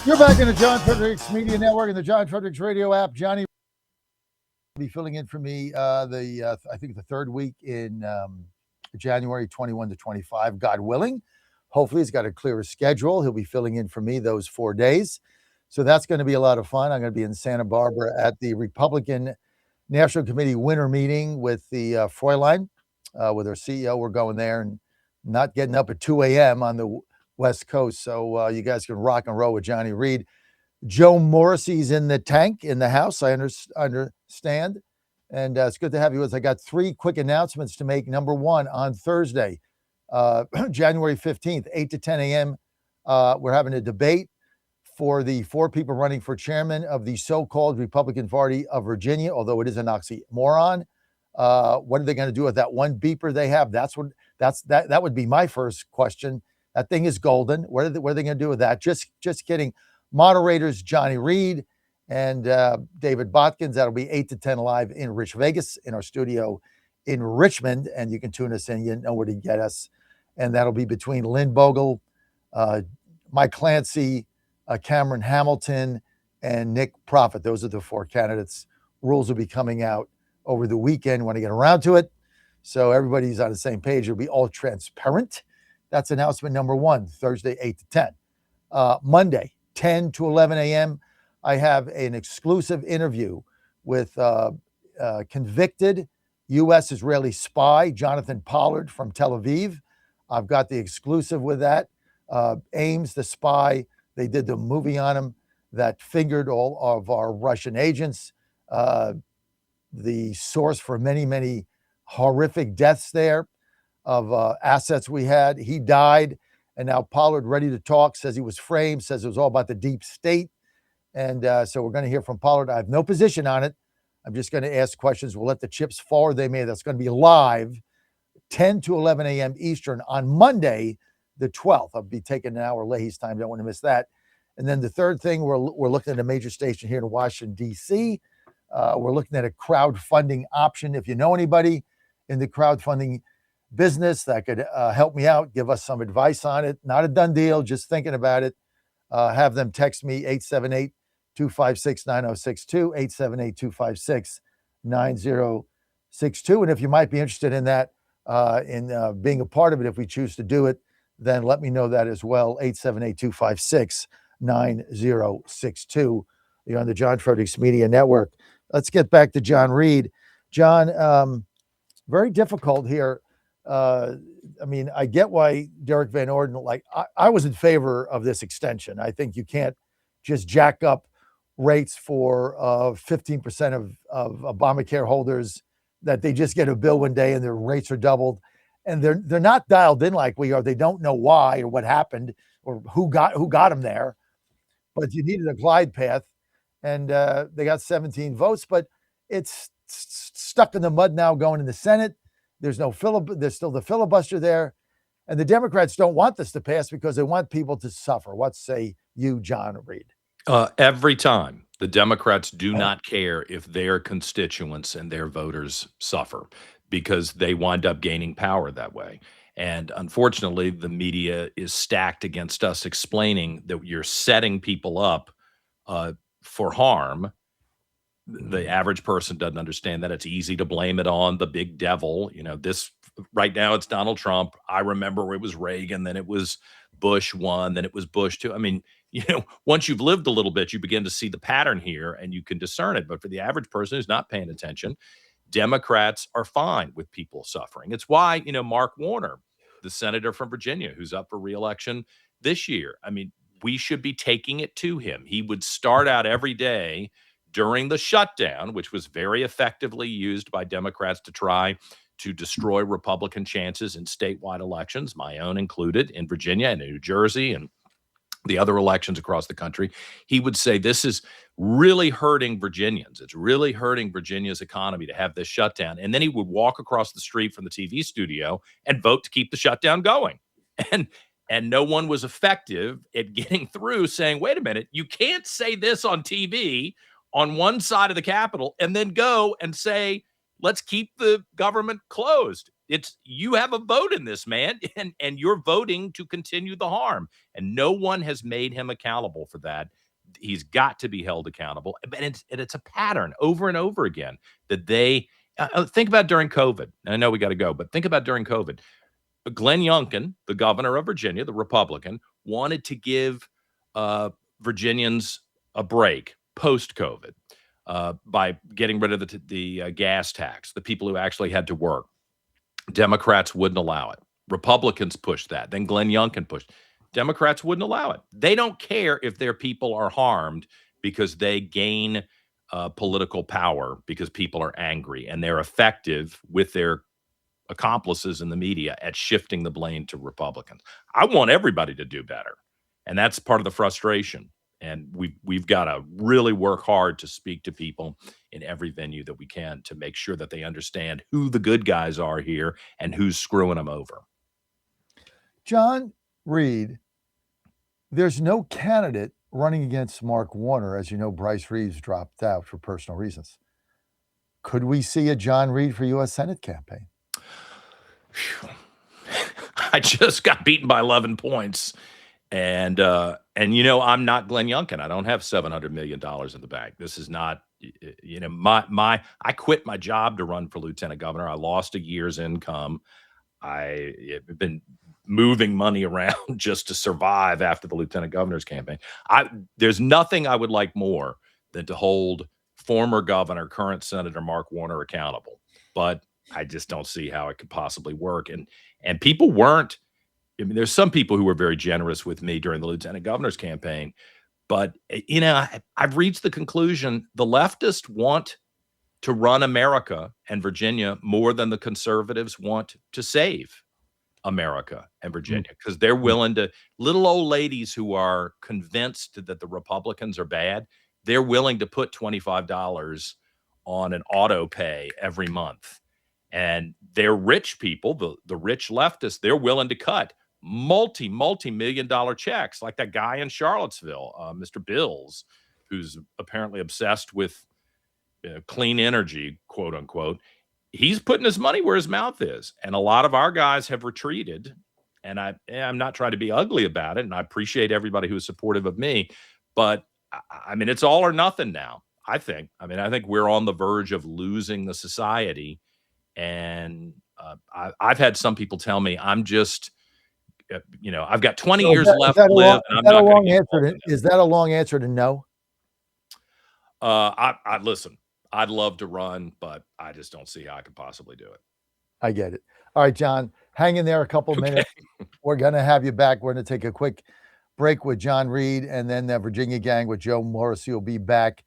You're back in the John Fredericks Media Network and the John Fredericks Radio app. Johnny will be filling in for me I think the third week in January 21 to 25, God willing. Hopefully he's got a clearer schedule. He'll be filling in for me those 4 days. So that's going to be a lot of fun. I'm going to be in Santa Barbara at the Republican National Committee winter meeting with the Fräulein, with our CEO. We're going there and not getting up at 2 a.m. on the West Coast. So you guys can rock and roll with Johnny Reid. Joe Morrissey's in the tank, in the house, I understand. And it's good to have you with us. I got 3 quick announcements to make. Number one, on Thursday, January 15th, 8 to 10 a.m., we're having a debate for the 4 people running for chairman of the so-called Republican Party of Virginia, although it is an oxymoron. What are they going to do with that one beeper they have? That would be my first question. That thing is golden. What are they going to do with that? Just kidding. Moderators Johnny Reid and David Botkins. That'll be 8 to 10 live in Rich Vegas in our studio in Richmond, and you can tune us in. You know where to get us. And that'll be between Lynn Bogle, Mike Clancy, Cameron Hamilton, and Nick Profit. Those are the 4 candidates. Rules will be coming out over the weekend when I get around to it. So everybody's on the same page. It'll be all transparent. That's announcement number 1, Thursday, 8 to 10. Monday, 10 to 11 a.m., I have an exclusive interview with convicted U.S. Israeli spy Jonathan Pollard from Tel Aviv. I've got the exclusive with that. Ames, the spy, they did the movie on him that fingered all of our Russian agents. The source for many, many horrific deaths there of assets we had. He died, and now Pollard, ready to talk, says he was framed, says it was all about the deep state. And so we're going to hear from Pollard. I have no position on it. I'm just going to ask questions. We'll let the chips fall where they may. That's going to be live, 10 to 11 a.m. Eastern on Monday, the 12th. I'll be taking an hour Leahy's time. Don't want to miss that. And then the third thing, we're looking at a major station here in Washington, D.C. We're looking at a crowdfunding option. If you know anybody in the crowdfunding business that could help me out, give us some advice on it. Not a done deal, just thinking about it. Have them text me 878-256-9062, 878-256-9062. And if you might be interested in that, in being a part of it, if we choose to do it, then let me know that as well, 878-256-9062. You're on the John Fredericks Media Network. Let's get back to John Reid. John, very difficult here. I mean, I get why Derek Van Orden, I was in favor of this extension. I think you can't just jack up rates for 15% of Obamacare holders, that they just get a bill one day and their rates are doubled. And they're not dialed in like we are. They don't know why or what happened or who got them there. But you needed a glide path, and they got 17 votes. But it's stuck in the mud now going in the Senate. There's no there's still the filibuster there. And the Democrats don't want this to pass because they want people to suffer. What say you, John Reid? Every time, the Democrats do not care if their constituents and their voters suffer, because they wind up gaining power that way. And unfortunately, the media is stacked against us, explaining that you're setting people up for harm. The average person doesn't understand that. It's easy to blame it on the big devil. You know, this right now it's Donald Trump. I remember it was Reagan, then it was Bush 1, then it was Bush 2. I mean, you know, once you've lived a little bit, you begin to see the pattern here and you can discern it. But for the average person who's not paying attention, Democrats are fine with people suffering. It's why, you know, Mark Warner, the senator from Virginia, who's up for re-election this year, I mean, we should be taking it to him. He would start out every day during the shutdown, which was very effectively used by Democrats to try to destroy Republican chances in statewide elections, my own included, in Virginia and in New Jersey and the other elections across the country. He would say, this is really hurting Virginians. It's really hurting Virginia's economy to have this shutdown. And then he would walk across the street from the TV studio and vote to keep the shutdown going. And no one was effective at getting through saying, wait a minute, you can't say this on TV on one side of the Capitol and then go and say, let's keep the government closed. It's you have a vote in this, man, and you're voting to continue the harm, and no one has made him accountable for that. He's got to be held accountable, and it's a pattern over and over again that they think about during COVID. And I know we got to go, but think about during COVID. Glenn Youngkin, the governor of Virginia, the Republican, wanted to give Virginians a break post-COVID by getting rid of the gas tax, the people who actually had to work. Democrats wouldn't allow it. Republicans pushed that. Then Glenn Youngkin pushed. Democrats wouldn't allow it. They don't care if their people are harmed because they gain political power because people are angry, and they're effective with their accomplices in the media at shifting the blame to Republicans. I want everybody to do better, and that's part of the frustration. And we've got to really work hard to speak to people in every venue that we can to make sure that they understand who the good guys are here and who's screwing them over. John Reid, there's no candidate running against Mark Warner. As you know, Bryce Reeves dropped out for personal reasons. Could we see a John Reid for U.S. Senate campaign? I just got beaten by 11 points. And I'm not Glenn Youngkin. I don't have $700 million in the bank. This is not, I quit my job to run for lieutenant governor. I lost a year's income. I've been moving money around just to survive after the lieutenant governor's campaign. There's nothing I would like more than to hold former governor, current Senator Mark Warner accountable. But I just don't see how it could possibly work. And people weren't. I mean, there's some people who were very generous with me during the lieutenant governor's campaign, but I've reached the conclusion the leftists want to run America and Virginia more than the conservatives want to save America and Virginia, because they're willing to, little old ladies who are convinced that the Republicans are bad, they're willing to put $25 on an auto pay every month. And they're rich people, the rich leftists, they're willing to cut multi-million dollar checks, like that guy in Charlottesville, Mr. Bills, who's apparently obsessed with clean energy, quote unquote. He's putting his money where his mouth is. And a lot of our guys have retreated. And I'm not trying to be ugly about it. And I appreciate everybody who is supportive of me. But I mean, it's all or nothing now, I think. I think we're on the verge of losing the society. And I've had some people tell me I'm just, I've got 20 years left to live. Is that a long answer to no? I listen, I'd love to run, but I just don't see how I could possibly do it. I get it. All right, John, hang in there a couple minutes. We're going to have you back. We're going to take a quick break with John Reid, and then the Virginia gang with Joe Morrissey will be back.